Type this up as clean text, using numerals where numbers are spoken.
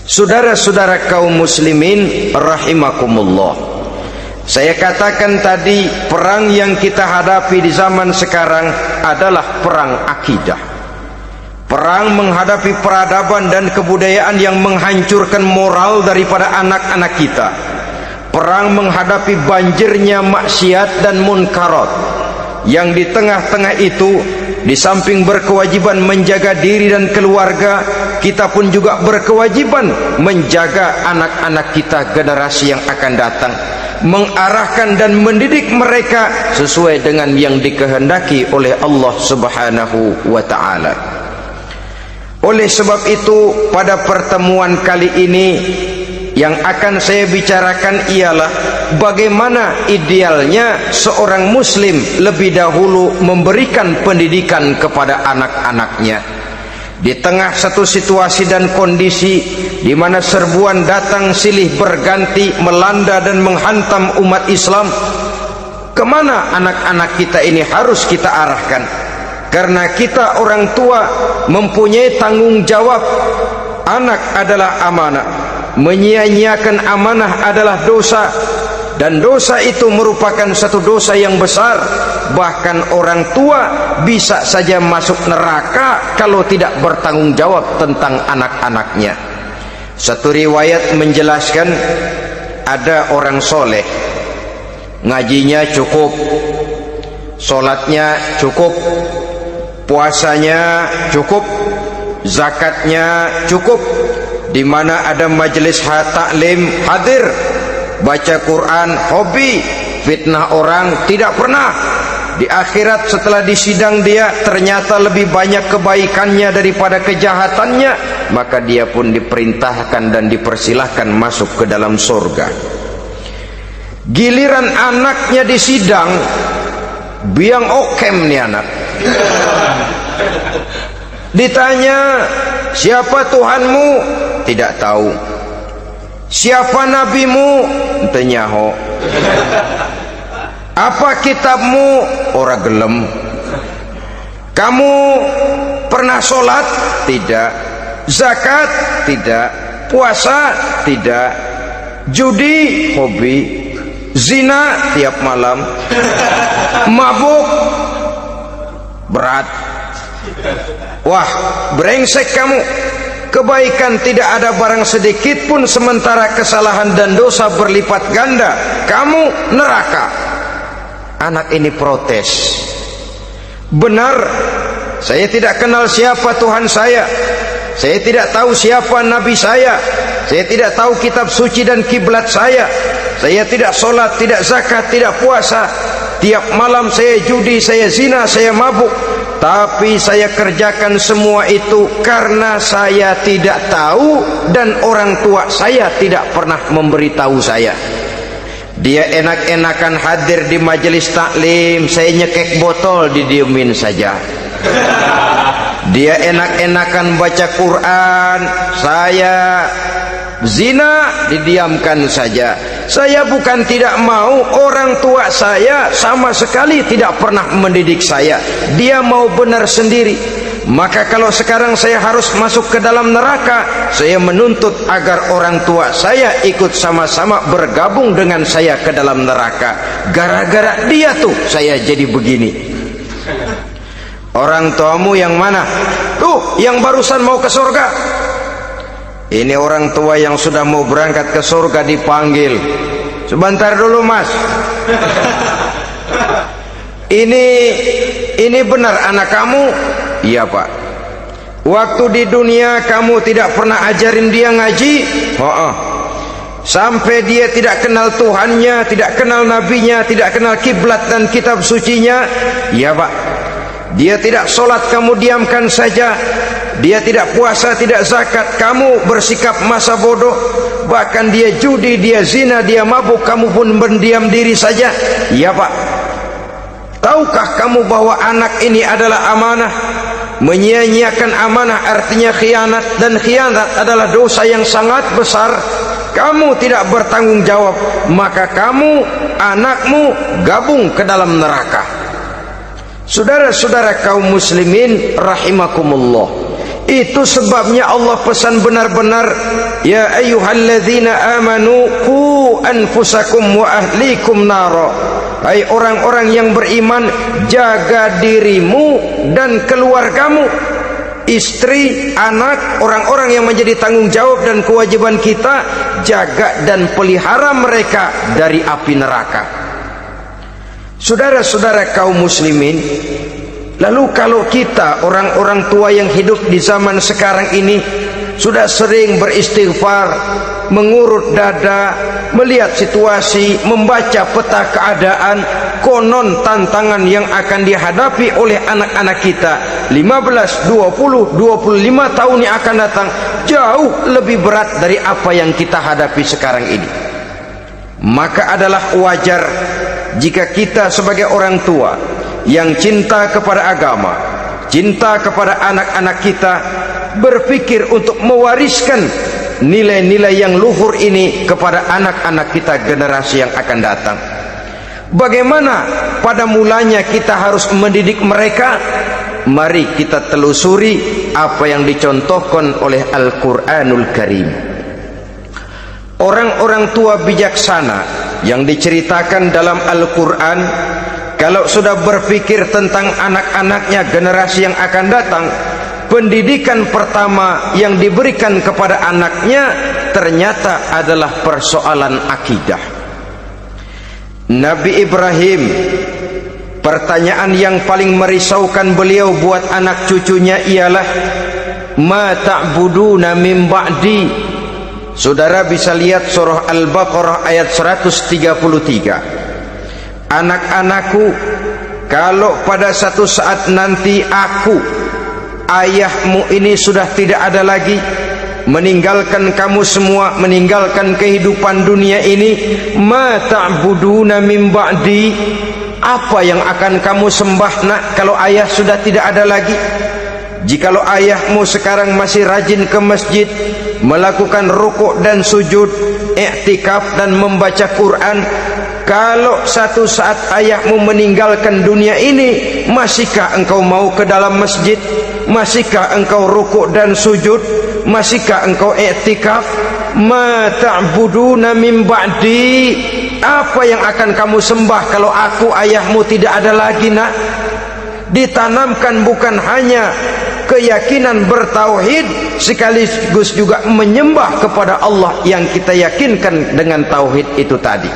Saudara-saudara kaum muslimin rahimakumullah, saya katakan tadi, perang yang kita hadapi di zaman sekarang adalah perang akidah. Perang menghadapi peradaban dan kebudayaan yang menghancurkan moral daripada anak-anak kita. Perang menghadapi banjirnya maksiat dan munkarat, yang di tengah-tengah itu, di samping berkewajiban menjaga diri dan keluarga, kita pun juga berkewajiban menjaga anak-anak kita, generasi yang akan datang, mengarahkan dan mendidik mereka sesuai dengan yang dikehendaki oleh Allah Subhanahu wa ta'ala. Oleh sebab itu, pada pertemuan kali ini yang akan saya bicarakan ialah bagaimana idealnya seorang muslim lebih dahulu memberikan pendidikan kepada anak-anaknya. Di tengah satu situasi dan kondisi di mana serbuan datang silih berganti melanda dan menghantam umat Islam, kemana anak-anak kita ini harus kita arahkan? Karena kita orang tua mempunyai tanggung jawab. Anak adalah amanah, menyia-nyiakan amanah adalah dosa, dan dosa itu merupakan satu dosa yang besar. Bahkan orang tua bisa saja masuk neraka kalau tidak bertanggung jawab tentang anak-anaknya. Satu riwayat menjelaskan, ada orang soleh, ngajinya cukup, sholatnya cukup, puasanya cukup, zakatnya cukup, di mana ada majelis taklim hadir, baca Quran hobi, fitnah orang tidak pernah. Di akhirat setelah disidang dia ternyata lebih banyak kebaikannya daripada kejahatannya, maka dia pun diperintahkan dan dipersilahkan masuk ke dalam surga. Giliran anaknya disidang, biang okem nih anak. Ditanya, siapa Tuhanmu? Tidak tahu. Siapa nabimu? Ente nyaho. Apa kitabmu? Ora gelem. Kamu pernah sholat? Tidak. Zakat? Tidak. Puasa? Tidak. Judi? Hobi. Zina? Tiap malam. Mabuk? Berat. Wah, brengsek kamu. Kebaikan tidak ada barang sedikit pun, sementara kesalahan dan dosa berlipat ganda. Kamu neraka. Anak ini protes. Benar, saya tidak kenal siapa Tuhan saya. Saya tidak tahu siapa Nabi saya. Saya tidak tahu kitab suci dan kiblat saya. Saya tidak sholat, tidak zakat, tidak puasa. Tiap malam saya judi, saya zina, saya mabuk. Tapi saya kerjakan semua itu karena saya tidak tahu, dan orang tua saya tidak pernah memberitahu saya. Dia enak-enakan hadir di majelis taklim, saya nyekek botol, didiemin saja. Dia enak-enakan baca Quran, saya zina, didiamkan saja. Saya bukan tidak mau, orang tua saya sama sekali tidak pernah mendidik saya. Dia mau benar sendiri. Maka kalau sekarang saya harus masuk ke dalam neraka, saya menuntut agar orang tua saya ikut sama-sama bergabung dengan saya ke dalam neraka. Gara-gara dia tuh saya jadi begini. Orang tuamu yang mana? Tuh, yang barusan mau ke surga. Ini orang tua yang sudah mau berangkat ke surga dipanggil. Sebentar dulu mas. Ini benar anak kamu? Iya pak. Waktu di dunia kamu tidak pernah ajarin dia ngaji? Sampai dia tidak kenal Tuhannya, tidak kenal nabinya, tidak kenal kiblat dan kitab sucinya? Iya pak. Dia tidak sholat, kamu diamkan saja. Dia tidak puasa, tidak zakat, kamu bersikap masa bodoh. Bahkan dia judi, dia zina, dia mabuk, kamu pun berdiam diri saja. Iya pak. Tahukah kamu bahwa anak ini adalah amanah? Menyia-nyiakan amanah artinya khianat, dan khianat adalah dosa yang sangat besar. Kamu tidak bertanggung jawab, maka kamu, anakmu gabung ke dalam neraka. Saudara-saudara kaum muslimin rahimakumullah, Itu sebabnya Allah pesan benar-benar, ya ayyuhalladzina amanu qu anfusakum wa ahlikum nara. Hai orang-orang yang beriman, jaga dirimu dan keluargamu, istri, anak, orang-orang yang menjadi tanggung jawab dan kewajiban kita, jaga dan pelihara mereka dari api neraka. Saudara-saudara kaum muslimin, lalu kalau kita orang-orang tua yang hidup di zaman sekarang ini sudah sering beristighfar, mengurut dada, melihat situasi, membaca peta keadaan, konon tantangan yang akan dihadapi oleh anak-anak kita 15, 20, 25 tahun yang akan datang jauh lebih berat dari apa yang kita hadapi sekarang ini. Maka adalah wajar jika kita sebagai orang tua yang cinta kepada agama, cinta kepada anak-anak kita, berpikir untuk mewariskan nilai-nilai yang luhur ini kepada anak-anak kita, generasi yang akan datang. Bagaimana pada mulanya kita harus mendidik mereka? Mari kita telusuri apa yang dicontohkan oleh Al-Quranul Karim. Orang-orang tua bijaksana yang diceritakan dalam Al-Quran, kalau sudah berpikir tentang anak-anaknya, generasi yang akan datang, pendidikan pertama yang diberikan kepada anaknya ternyata adalah persoalan akidah. Nabi Ibrahim, pertanyaan yang paling merisaukan beliau buat anak cucunya ialah, ma ta'buduna min ba'di. Saudara bisa lihat surah Al-Baqarah ayat 133. Anak-anakku, kalau pada satu saat nanti aku, ayahmu ini sudah tidak ada lagi, meninggalkan kamu semua, meninggalkan kehidupan dunia ini, ma ta'buduna min ba'di, apa yang akan kamu sembah nak kalau ayah sudah tidak ada lagi? Jikalau ayahmu sekarang masih rajin ke masjid, melakukan rukuk dan sujud, i'tikaf dan membaca Quran, kalau satu saat ayahmu meninggalkan dunia ini, masihkah engkau mau ke dalam masjid? Masihkah engkau rukuk dan sujud? Masihkah engkau i'tikaf? Ma ta'buduna min ba'di, apa yang akan kamu sembah kalau aku ayahmu tidak ada lagi nak? Ditanamkan bukan hanya keyakinan bertauhid, sekaligus juga menyembah kepada Allah yang kita yakinkan dengan tauhid itu tadi.